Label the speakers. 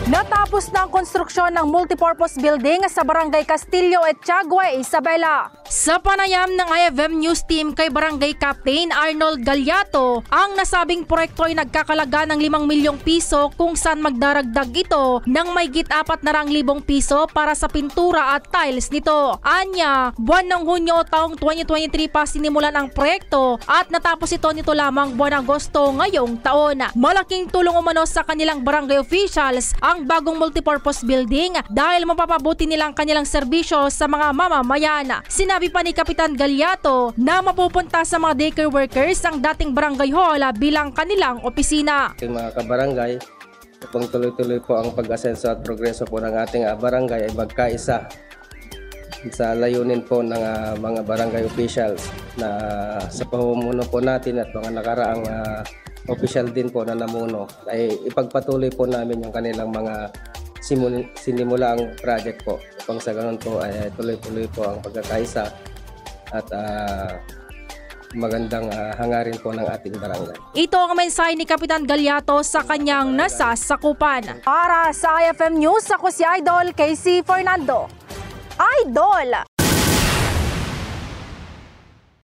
Speaker 1: Natapos na ang konstruksyon ng multipurpose building sa Barangay Castillo at Tiague, Isabela. Sa panayam ng IFM News Team kay Barangay Captain Arnold Galyato, ang nasabing proyekto ay nagkakalaga ng 5 milyong piso kung saan magdaragdag ito ng mahigit 400,000 piso para sa pintura at tiles nito. Anya, buwan ng Hunyo taong 2023 pa sinimulan ang proyekto at natapos ito nito lamang buwan Agosto ngayong taon. Malaking tulong umano sa kanilang barangay officials ang bagong multipurpose building dahil mapapabuti nilang kanilang serbisyo sa mga mamamayan. Sinabi pa ni Kapitan Galyato na mapupunta sa mga daycare workers ang dating barangay hall bilang kanilang opisina.
Speaker 2: Mga kabarangay, kung tuloy-tuloy po ang pag-asenso at progreso po ng ating barangay ay magkaisa sa layunin po ng mga barangay officials na sa pamumuno po natin at mga nakaraang official din po na namuno ay ipagpatuloy po namin yung kanilang mga sinimula ang project po. Upang sa ganun po ay tuloy-tuloy po ang pagkakaisa at magandang hangarin po ng ating barangay.
Speaker 1: Ito ang mensahe ni Kapitan Galyato sa kanyang nasasakupan. Para sa IFM News, ako si Idol Casey Fernando. Idol!